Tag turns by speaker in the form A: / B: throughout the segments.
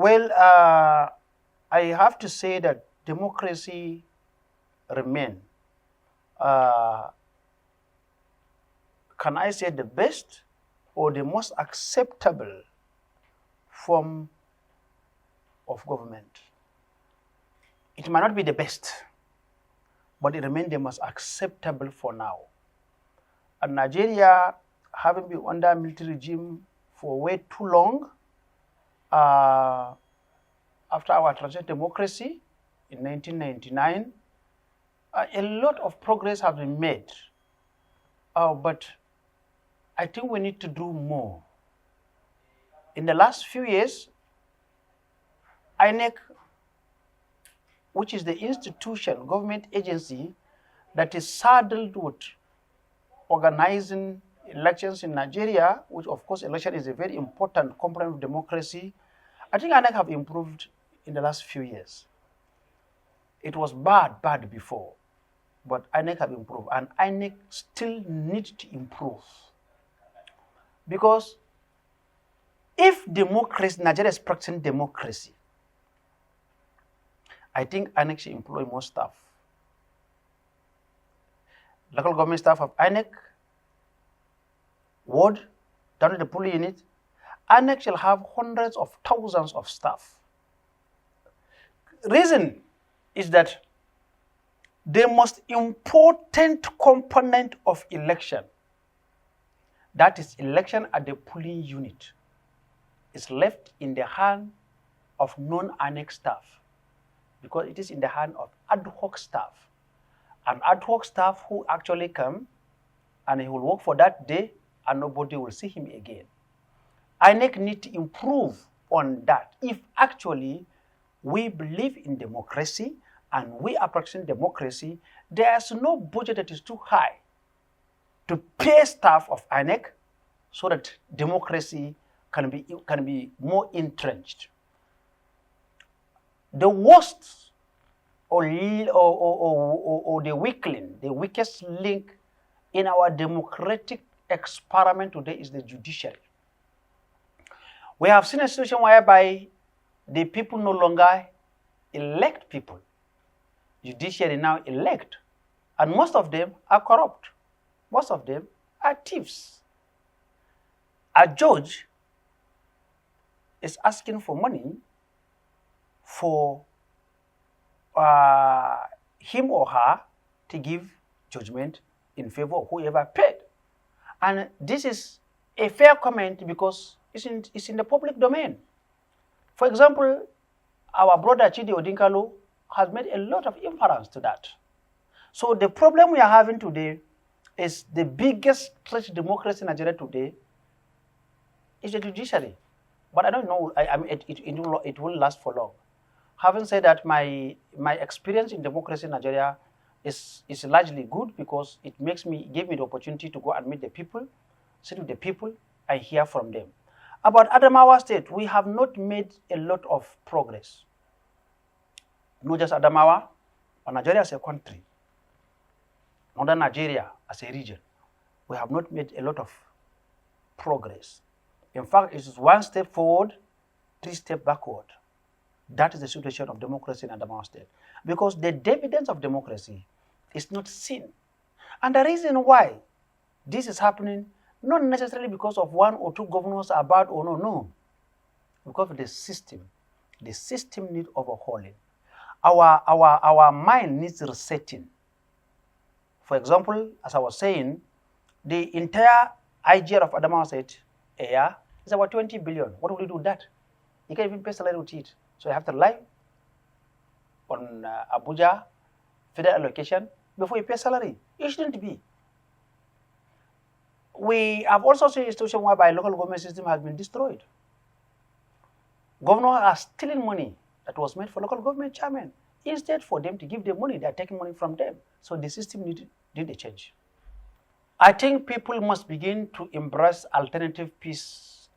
A: Well, I have to say that democracy remain, can I say the best or the most acceptable form of government. It might not be the best, but it remains the most acceptable for now. And Nigeria, having been under military regime for way too long, after our transition democracy in 1999, a lot of progress has been made. But I think we need to do more. In the last few years, INEC, which is the institution, government agency that is saddled with organizing elections in Nigeria, which of course election is a very important component of democracy. I think INEC have improved in the last few years. It was bad before, but INEC have improved, and INEC still needs to improve. Because if democracy, Nigeria is practicing democracy, I think INEC should employ more staff. Local government staff of INEC, ward, down to the polling unit, INEC shall have hundreds of thousands of staff. Reason is that the most important component of election, that is election at the polling unit, is left in the hand of non-INEC staff, because it is in the hand of ad hoc staff. An ad hoc staff who actually come and he will work for that day and nobody will see him again. INEC need to improve on that. If actually we believe in democracy and we are practicing democracy, there is no budget that is too high to pay staff of INEC so that democracy can be more entrenched. The worst or the weakling, the weakest link in our democratic experiment today is the judiciary. We have seen a situation whereby the people no longer elect people. Judiciary now elect, and most of them are corrupt. Most of them are thieves. A judge is asking for money for him or her to give judgment in favor of whoever paid. And this is a fair comment because it's in the public domain. For example, our brother Chidi Odinkalo has made a lot of inference to that. So the problem we are having today is the biggest threat to democracy in Nigeria today is the judiciary. But I don't know, it will last for long. Having said that, my experience in democracy in Nigeria is largely good because it gave me the opportunity to go and meet the people, sit with the people, and hear from them. About Adamawa State, we have not made a lot of progress. Not just Adamawa, but Nigeria as a country, not Nigeria as a region. We have not made a lot of progress. In fact, it is one step forward, 3 steps backward. That is the situation of democracy in Adamawa State. Because the dividends of democracy is not seen. And the reason why this is happening, not necessarily because of 1 or 2 governors are bad or no. Because of the system. The system needs overhauling. Our mind needs resetting. For example, as I was saying, the entire IGR of Adamawa State a year is about 20 billion. What will you do with that? You can't even pay salary with it. So you have to rely on Abuja federal allocation before you pay salary. It shouldn't be. We have also seen a situation whereby local government system has been destroyed. Governors are stealing money that was meant for local government chairmen. Instead for them to give them money, they are taking money from them. So the system need a change. I think people must begin to embrace alternative peace,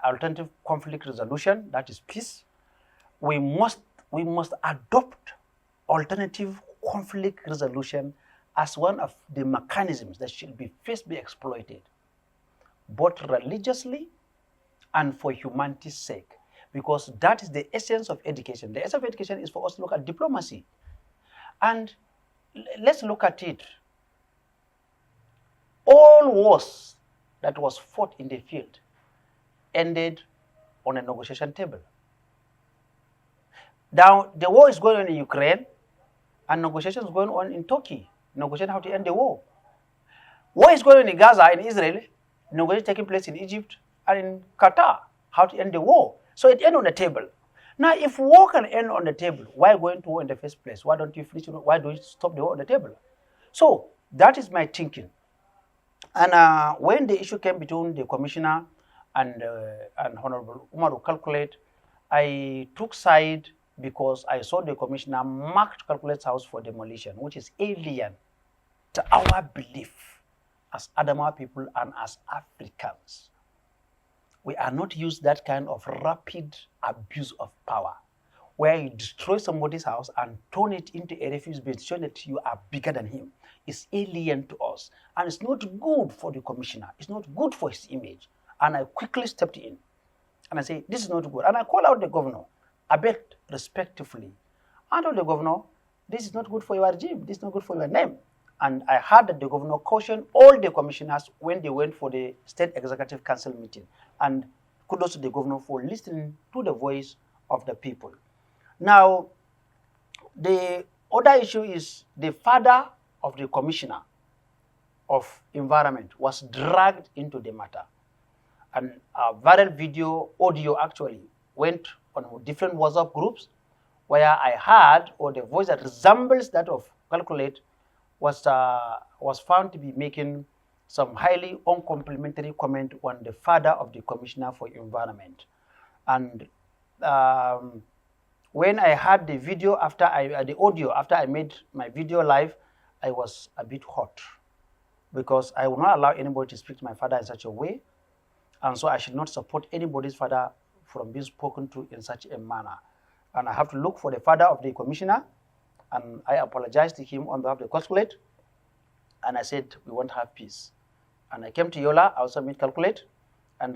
A: alternative conflict resolution, that is peace. We must adopt alternative conflict resolution as one of the mechanisms that should be first be exploited, both religiously and for humanity's sake. because that is the essence of education. The essence of education is for us to look at diplomacy. And let's look at it. All wars that was fought in the field ended on a negotiation table. Now, the war is going on in Ukraine, and negotiations going on in Turkey, negotiating how to end the war. War is going on in Gaza, in Israel, negotiations taking place in Egypt and in Qatar, how to end the war. So it ended on the table. Now, if war can end on the table, why going to war in the first place? Why don't you finish? Why do you stop the war on the table? So that is my thinking. And when the issue came between the commissioner and Honorable Umaru Calculate, I took side because I saw the commissioner marked Calculate's house for demolition, which is alien to our belief as Adamawa people and as Africans. We are not used that kind of rapid abuse of power, where you destroy somebody's house and turn it into a refuge base, showing that you are bigger than him. It's alien to us, and it's not good for the commissioner. It's not good for his image. And I quickly stepped in, and I say, this is not good. And I call out the governor. I begged respectfully, I told the governor, this is not good for your regime. This is not good for your name. And I heard that the governor cautioned all the commissioners when they went for the State Executive Council meeting. And kudos to the governor for listening to the voice of the people. Now, the other issue is the father of the commissioner of environment was dragged into the matter. And a viral video, audio actually, went on different WhatsApp groups where I heard, or the voice that resembles that of Calculate was found to be making some highly uncomplimentary comment on the father of the Commissioner for Environment. And when I heard the video the audio after I made my video live, I was a bit hot because I will not allow anybody to speak to my father in such a way. And so I should not support anybody's father from being spoken to in such a manner. And I have to look for the father of the commissioner, and I apologized to him on behalf of the consulate, and I said, we won't have peace. And I came to Yola, I also meet Calculate, and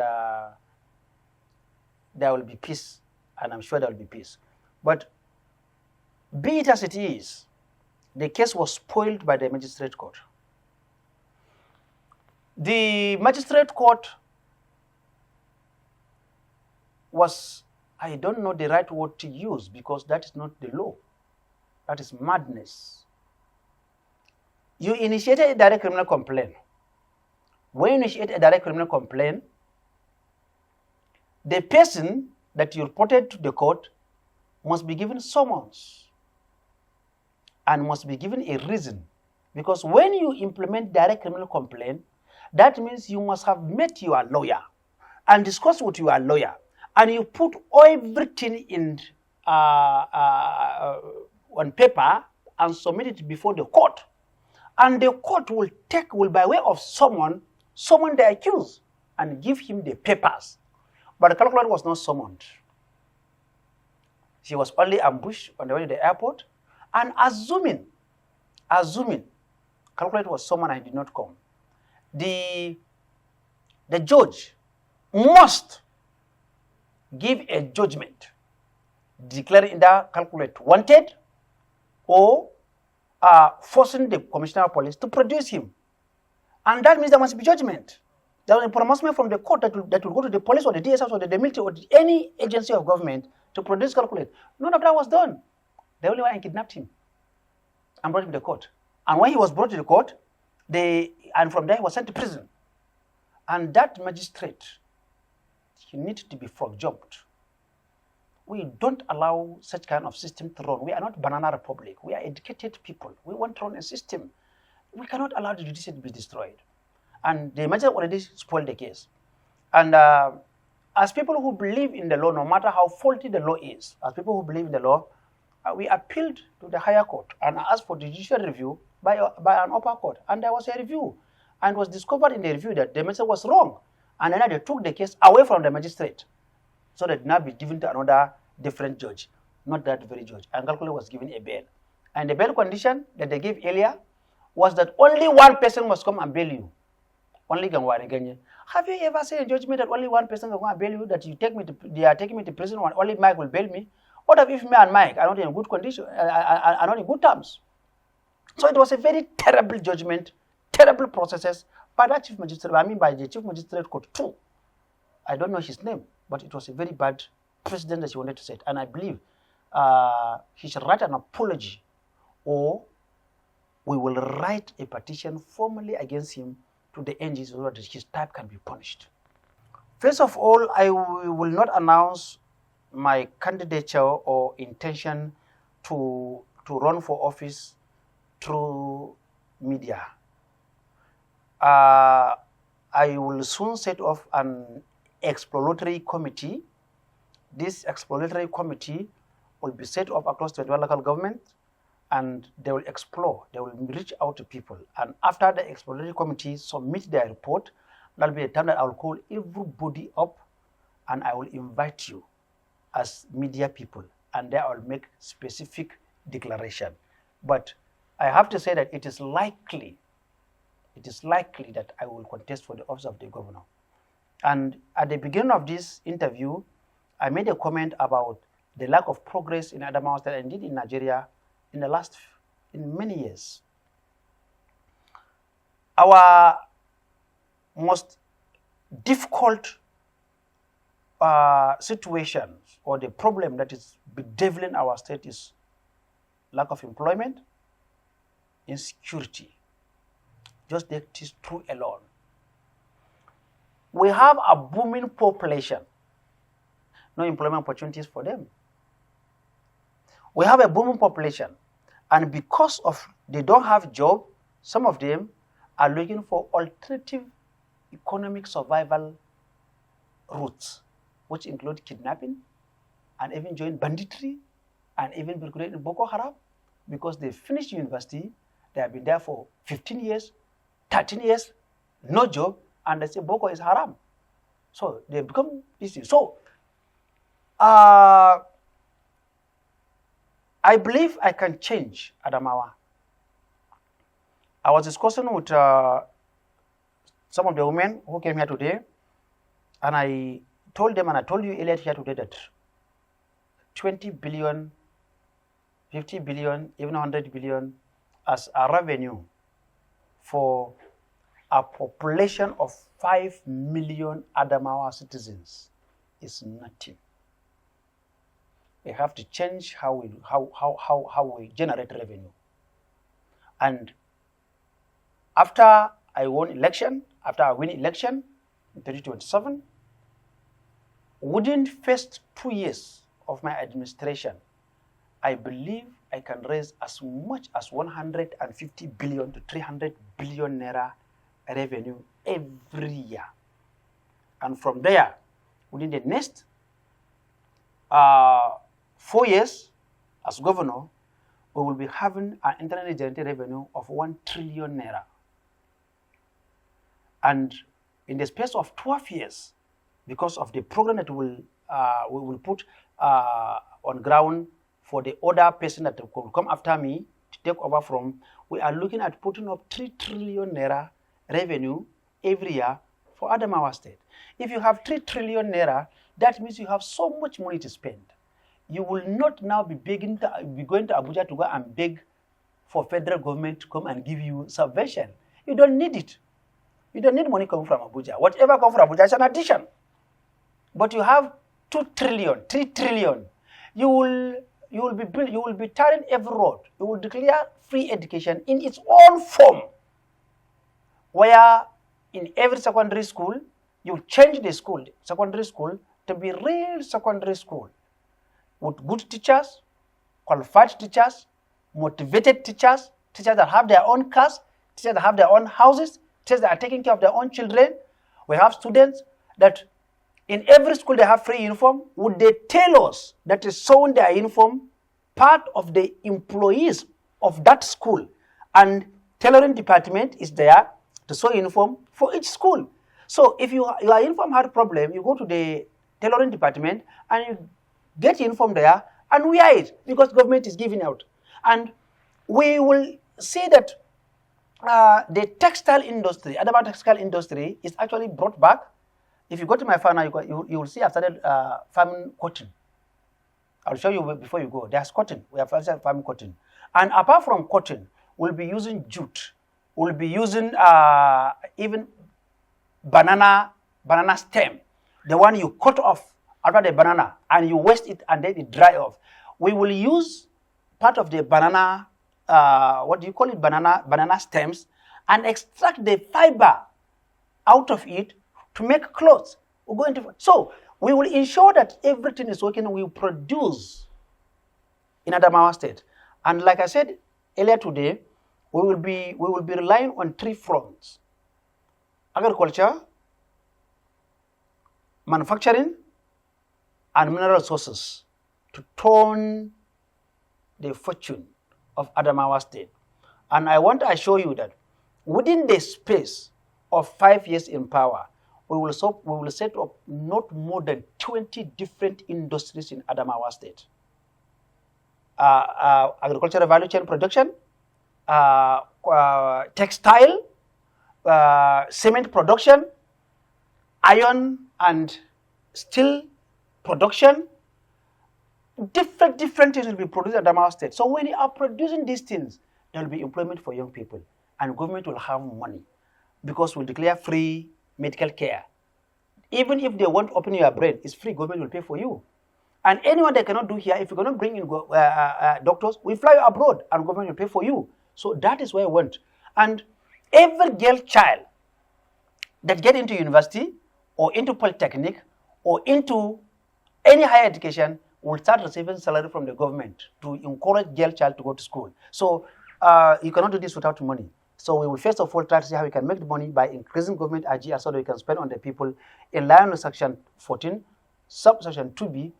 A: there will be peace, and I'm sure there will be peace. But be it as it is, the case was spoiled by the magistrate court. The magistrate court was, I don't know the right word to use because that is not the law. That is madness. You initiated a direct criminal complaint. When you initiate a direct criminal complaint, the person that you reported to the court must be given summons and must be given a reason. Because when you implement direct criminal complaint, that means you must have met your lawyer and discussed with your lawyer. And you put everything in on paper and submit it before the court. And the court will by way of summon the accused and give him the papers. But the Calculate was not summoned. She was only ambushed on the way to the airport. And assuming Calculate was summoned and did not come, the judge must give a judgment declaring either Calculate wanted or forcing the commissioner of police to produce him. And that means there must be judgment. There was a pronouncement from the court that will go to the police or the DSS or the military or any agency of government to produce Calculate. None of that was done. They only went and kidnapped him and brought him to the court. And when he was brought to the court, and from there he was sent to prison. And that magistrate, he needs to be frog-jobbed. We don't allow such kind of system to run. We are not banana republic. We are educated people. We want to run a system. We cannot allow the judiciary to be destroyed. And the magistrate already spoiled the case. And as people who believe in the law, no matter how faulty the law is, as people who believe in the law, we appealed to the higher court and asked for judicial review by an upper court. And there was a review. And it was discovered in the review that the magistrate was wrong. And then they took the case away from the magistrate so that it now be given to another different judge, not that very judge. And Calculate was given a bail. And the bail condition that they gave earlier was that only one person must come and bail you. only Gangwari Ganye. Have you ever seen a judgment that only one person can go and bail you, that they are taking me to prison, and only Mike will bail me? What if me and Mike are not in good condition, are not in good terms? So it was a very terrible judgment, terrible processes by that chief magistrate, by the chief magistrate court too. I don't know his name, but it was a very bad precedent that he wanted to set. And I believe he should write an apology, or we will write a petition formally against him to the NG so that his type can be punished. First of all, I will not announce my candidature or intention to run for office through media. I will soon set off an exploratory committee. This exploratory committee will be set up across the local government, and they will explore, they will reach out to people. And after the exploratory committee submit their report, that will be a time that I will call everybody up and I will invite you as media people, and there I will make specific declaration. But I have to say that it is likely that I will contest for the office of the governor. And at the beginning of this interview, I made a comment about the lack of progress in Adamawa State and indeed in Nigeria in many years. Our most difficult situations, or the problem that is bedeviling our state, is lack of employment, insecurity. Just take these two alone. We have a booming population, no employment opportunities for them. We have a booming population, and because of they don't have job, some of them are looking for alternative economic survival routes, which include kidnapping and even join banditry and even recruited in Boko Haram, because they finished university, they have been there for 15 years, 13 years, no job, and they say Boko is haram. So they become easy. So I believe I can change Adamawa. I was discussing with some of the women who came here today, and I told them, and I told you earlier here today, that 20 billion, 50 billion, even 100 billion as a revenue for a population of 5 million Adamawa citizens is nothing. We have to change how we generate revenue. And after I win election in 2027, within first 2 years of my administration, I believe I can raise as much as 150 billion to 300 billion naira revenue every year. And from there, within the next 4 years as governor, we will be having an internally generated revenue of 1 trillion naira. And in the space of 12 years, because of the program that we will put on ground for the other person that will come after me to take over from, we are looking at putting up 3 trillion naira revenue every year for Adamawa State. If you have 3 trillion naira, that means you have so much money to spend. You will not now be going to Abuja to go and beg for federal government to come and give you subvention. You don't need it. You don't need money coming from Abuja. Whatever comes from Abuja is an addition. But you have 2 trillion, 3 trillion. You will be turning every road. You will declare free education in its own form, where in every secondary school, you change the secondary school, to be real secondary school with good teachers, qualified teachers, motivated teachers, teachers that have their own cars, teachers that have their own houses, teachers that are taking care of their own children. We have students that in every school they have free uniform. Would they tell us that is sewing their uniform part of the employees of that school, and tailoring department is there to sew uniform for each school? So if your uniform had a problem, you go to the tailoring department and you get uniform there and wear it, because government is giving out. And we will see that the textile industry, Adamawa textile industry, is actually brought back. If you go to my farm now, you will see I've started farming cotton. I'll show you before you go. There's cotton. We have started farming cotton. And apart from cotton, we'll be using jute. We'll be using even banana stem, the one you cut off after the banana, and you waste it and then it dry off. We will use part of the banana, what do you call it, banana stems, and extract the fiber out of it to make clothes. We'll go into, so we will ensure that everything is working and we produce in Adamawa State. And like I said earlier today, we will be relying on 3 fronts: agriculture, manufacturing, and mineral resources to turn the fortune of Adamawa State. And I want to assure you that within the space of 5 years in power, we will set up not more than 20 different industries in Adamawa State. Agricultural value chain production, textile, cement production, iron and steel production. Different things will be produced at Adamawa State. So when you are producing these things, there will be employment for young people, and government will have money because we'll declare free medical care. Even if they want to open your brain, it's free. Government will pay for you. And anyone they cannot do here, if you're going to bring in doctors, we fly you abroad and government will pay for you. So that is where I want. And every girl child that get into university or into polytechnic or into any higher education will start receiving salary from the government to encourage girl child to go to school. So you cannot do this without money. So we will first of all try to see how we can make the money by increasing government IGR so that we can spend on the people in line with Section 14, subsection 2B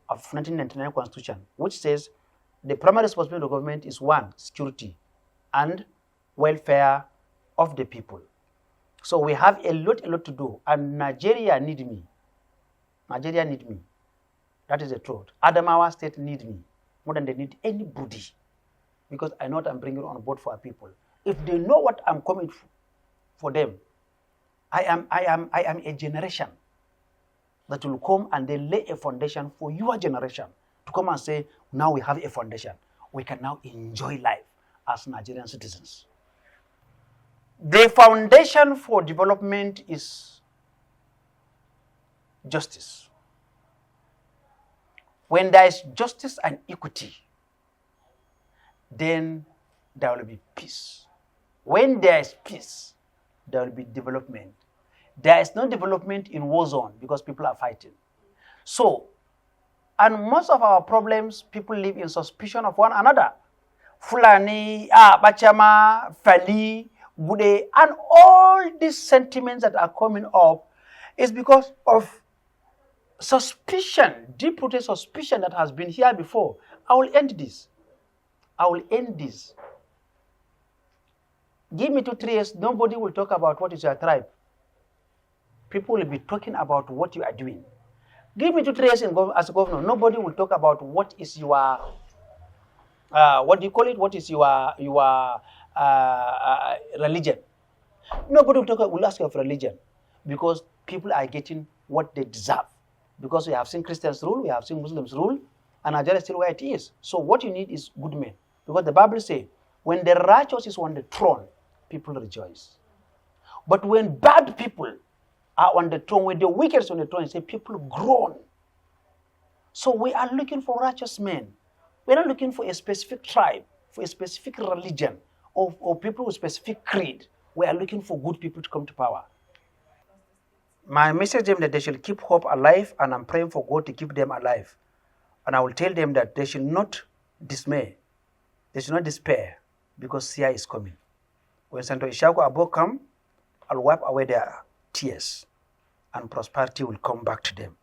A: of 1999 Constitution, which says the primary responsibility of the government is 1, security and welfare of the people. So we have a lot to do, and Nigeria need me. Nigeria need me. That is the truth. Adamawa State need me more than they need anybody, because I know what I'm bringing on board for our people. If they know what I'm coming for them, I am a generation that will come and they lay a foundation for your generation to come and say, now we have a foundation. We can now enjoy life as Nigerian citizens. The foundation for development is justice. When there is justice and equity, then there will be peace. When there is peace, there will be development. There is no development in war zone because people are fighting. So, and most of our problems, people live in suspicion of one another. Fulani, Bachama, Fali, Bude, and all these sentiments that are coming up is because of suspicion, deep-rooted suspicion that has been here before. I will end this. I will end this. Give me 2-3 years, nobody will talk about what is your tribe. People will be talking about what you are doing. Give me 2-3 years as a governor, nobody will talk about what is your, what do you call it? What is your religion? Nobody will ask you of religion, because people are getting what they deserve. Because we have seen Christians rule, we have seen Muslims rule, and Nigeria is still where it is. So what you need is good men. Because the Bible says, when the righteous is on the throne, people rejoice. But when bad people are on the throne, when the wicked is on the throne, you say people groan. So we are looking for righteous men. We're not looking for a specific tribe, for a specific religion, or people with specific creed. We are looking for good people to come to power. My message is that they should keep hope alive, and I'm praying for God to keep them alive. And I will tell them that they should not dismay. They should not despair, because Sia is coming. When Senator Ishaku Abbo come, I'll wipe away their tears, and prosperity will come back to them.